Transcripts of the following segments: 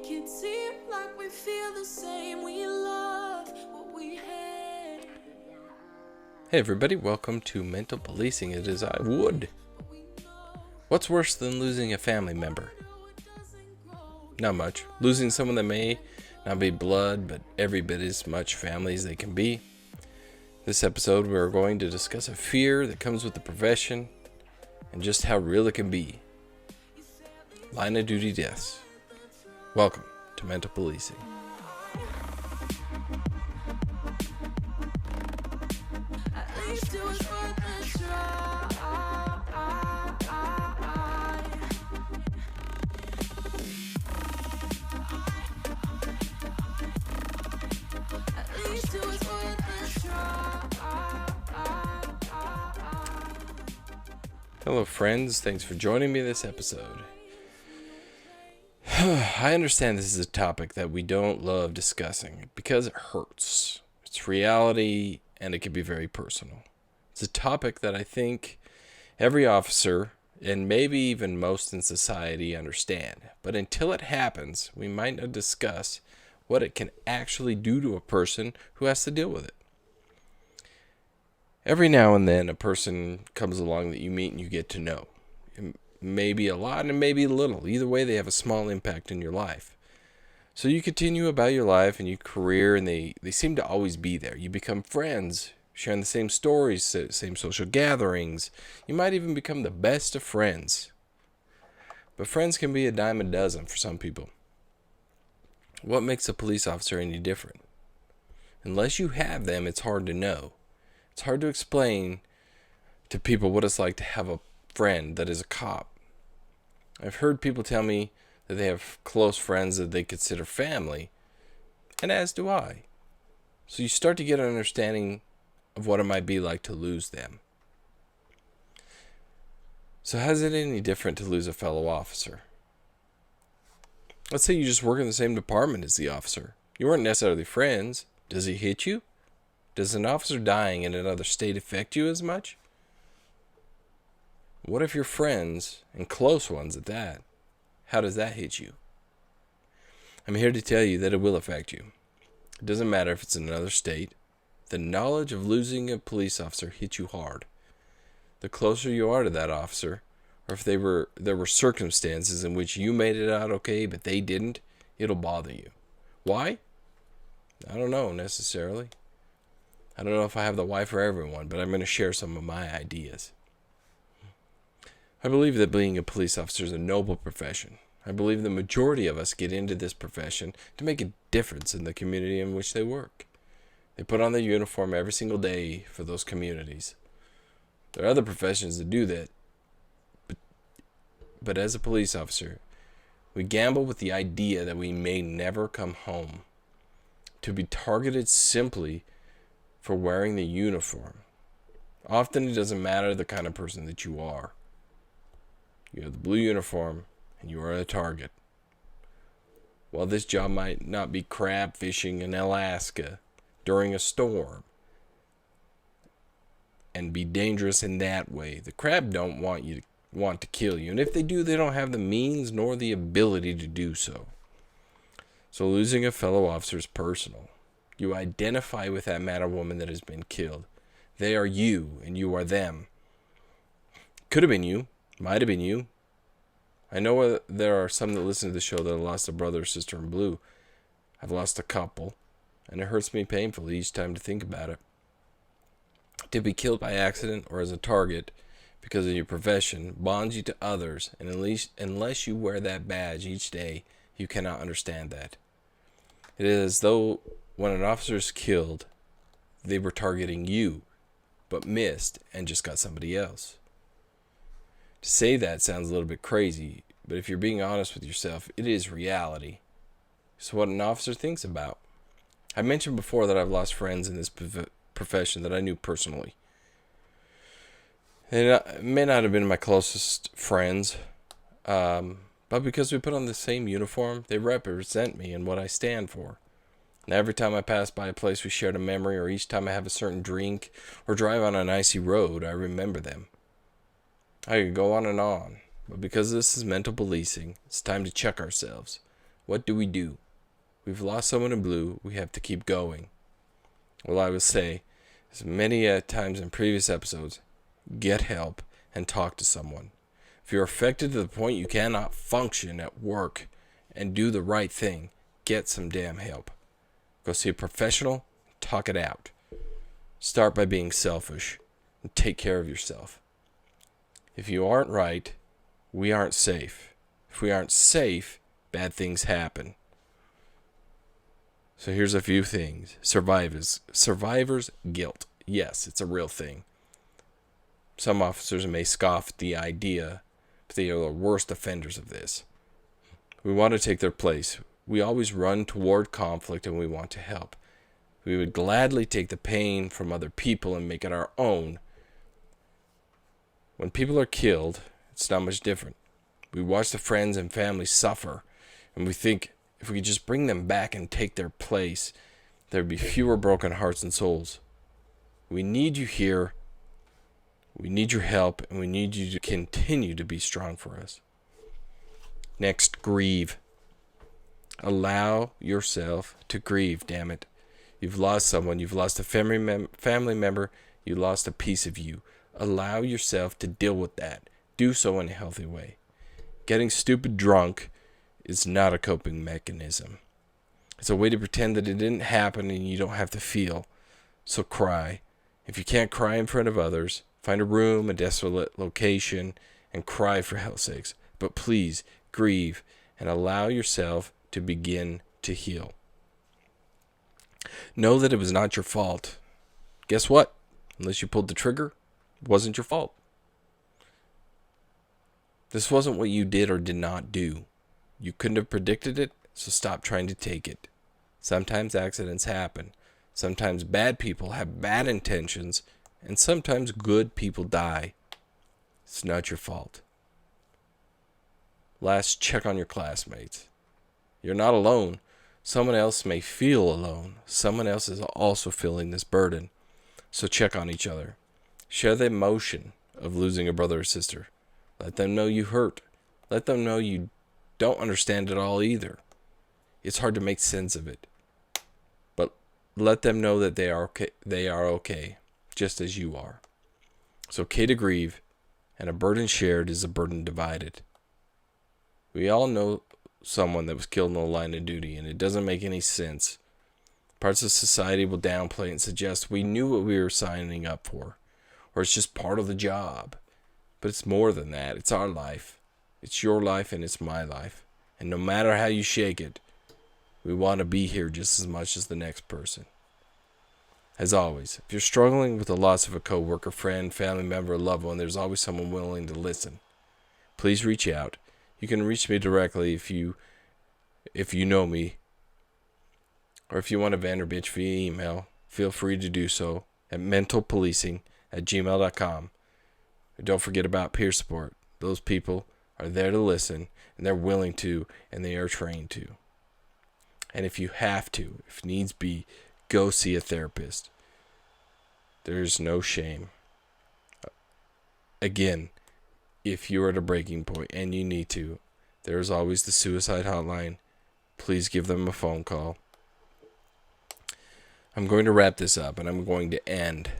make it seem like we feel the same. We love what we hate. Hey everybody, welcome to Mental Policing. It is I, Wood. What's worse than losing a family member? Not much. Losing someone that may not be blood, but every bit as much family as they can be. This episode we're going to discuss a fear that comes with the profession and just how real it can be. Line of duty deaths. Welcome to Mental Policing. At least it was worth a try. At least it was worth a try. Hello friends, thanks for joining me this episode. I understand this is a topic that we don't love discussing because it hurts. It's reality and it can be very personal. It's a topic that I think every officer and maybe even most in society understand. But until it happens, we might not discuss what it can actually do to a person who has to deal with it. Every now and then a person comes along that you meet and you get to know. Maybe a lot and maybe a little. Either way, they have a small impact in your life. So you continue about your life and your career, and they seem to always be there. You become friends, sharing the same stories, same social gatherings. You might even become the best of friends. But friends can be a dime a dozen for some people. What makes a police officer any different? Unless you have them, it's hard to know. It's hard to explain to people what it's like to have a friend that is a cop. I've heard people tell me that they have close friends that they consider family, and as do I. So you start to get an understanding of what it might be like to lose them. So how's it any different to lose a fellow officer? Let's say you just work in the same department as the officer. You weren't necessarily friends. Does he hit you? Does an officer dying in another state affect you as much? What if you're friends, and close ones at that? How does that hit you? I'm here to tell you that it will affect you. It doesn't matter if it's in another state. The knowledge of losing a police officer hits you hard. The closer you are to that officer, or if there were circumstances in which you made it out okay, but they didn't, it'll bother you. Why? I don't know necessarily. I don't know if I have the why for everyone, but I'm going to share some of my ideas. I believe that being a police officer is a noble profession. I believe the majority of us get into this profession to make a difference in the community in which they work. They put on their uniform every single day for those communities. There are other professions that do that. But as a police officer, we gamble with the idea that we may never come home, to be targeted simply for wearing the uniform. Often it doesn't matter the kind of person that you are. You have the blue uniform, and you are a target. While this job might not be crab fishing in Alaska during a storm and be dangerous in that way, the crab don't want to kill you. And if they do, they don't have the means nor the ability to do so. So losing a fellow officer is personal. You identify with that man or woman that has been killed. They are you, and you are them. Could have been you. Might have been you. I know there are some that listen to the show that have lost a brother or sister in blue. I've lost a couple, and it hurts me painfully each time to think about it. To be killed by accident or as a target because of your profession bonds you to others, and unless you wear that badge each day, you cannot understand that. It is as though when an officer is killed, they were targeting you, but missed and just got somebody else. To say that sounds a little bit crazy, but if you're being honest with yourself, it is reality. So what an officer thinks about. I mentioned before that I've lost friends in this profession that I knew personally. They may not have been my closest friends, but because we put on the same uniform, they represent me and what I stand for. And every time I pass by a place we shared a memory, or each time I have a certain drink or drive on an icy road, I remember them. I could go on and on, but because this is mental policing, it's time to check ourselves. What do? We've lost someone in blue. We have to keep going. Well, I would say, as many times in previous episodes, get help and talk to someone. If you're affected to the point you cannot function at work and do the right thing, get some damn help. Go see a professional, talk it out. Start by being selfish and take care of yourself. If you aren't right, we aren't safe. If we aren't safe, bad things happen. So here's a few things. Survivor's guilt. Yes, it's a real thing. Some officers may scoff at the idea, but they are the worst offenders of this. We want to take their place. We always run toward conflict and we want to help. We would gladly take the pain from other people and make it our own. When people are killed, it's not much different. We watch the friends and family suffer, and we think if we could just bring them back and take their place, there would be fewer broken hearts and souls. We need you here. We need your help, and we need you to continue to be strong for us. Next, grieve. Allow yourself to grieve, damn it. You've lost someone. You've lost a family member. You lost a piece of you. Allow yourself to deal with that. Do so in a healthy way. Getting stupid drunk is not a coping mechanism. It's a way to pretend that it didn't happen and you don't have to feel. So cry. If you can't cry in front of others, find a room, a desolate location, and cry for hell's sakes. But please, grieve and allow yourself to begin to heal. Know that it was not your fault. Guess what? Unless you pulled the trigger, it wasn't your fault. This wasn't what you did or did not do. You couldn't have predicted it, so stop trying to take it. Sometimes accidents happen. Sometimes bad people have bad intentions, and sometimes good people die. It's not your fault. Last, check on your classmates. You're not alone. Someone else may feel alone. Someone else is also feeling this burden. So check on each other. Share the emotion of losing a brother or sister. Let them know you hurt. Let them know you don't understand it all either. It's hard to make sense of it. But let them know that they are okay, just as you are. It's okay to grieve, and a burden shared is a burden divided. We all know someone that was killed in the line of duty, and it doesn't make any sense. Parts of society will downplay and suggest we knew what we were signing up for, or it's just part of the job. But it's more than that. It's our life. It's your life and it's my life. And no matter how you shake it, we want to be here just as much as the next person. As always, if you're struggling with the loss of a coworker, friend, family member, or loved one, there's always someone willing to listen. Please reach out. You can reach me directly if you know me. Or if you want to vent or bitch via email, feel free to do so at mentalpolicing@gmail.com. And don't forget about peer support. Those people are there to listen, and they're willing to, and they are trained to. And if you have to, if needs be, go see a therapist. There's no shame. Again, if you're at a breaking point and you need to, there's always the suicide hotline. Please give them a phone call. I'm going to wrap this up, and I'm going to end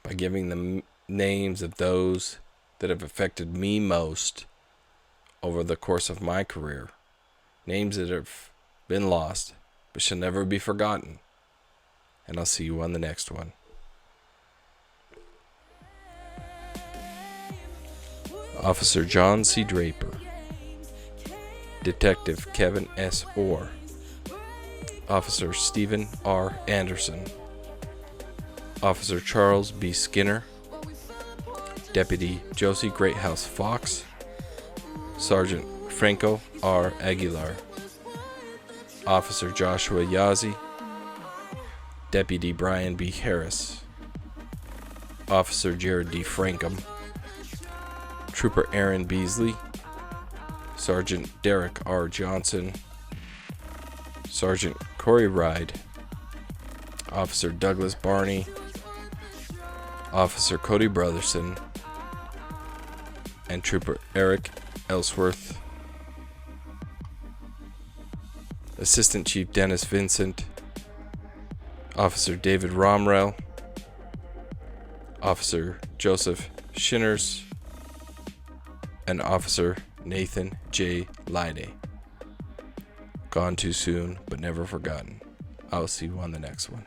by giving the names of those that have affected me most over the course of my career. Names that have been lost, but shall never be forgotten. And I'll see you on the next one. Officer John C. Draper, Detective Kevin S. Orr, Officer Stephen R. Anderson, Officer Charles B. Skinner, Deputy Josie Greathouse Fox, Sergeant Franco R. Aguilar, Officer Joshua Yazzie, Deputy Brian B. Harris, Officer Jared D. Frankham, Trooper Aaron Beasley, Sergeant Derek R. Johnson, Sergeant Corey Ride, Officer Douglas Barney, Officer Cody Brotherson, and Trooper Eric Ellsworth. Assistant Chief Dennis Vincent, Officer David Romrell, Officer Joseph Shinners, and Officer Nathan J. Lyday. Gone too soon, but never forgotten. I'll see you on the next one.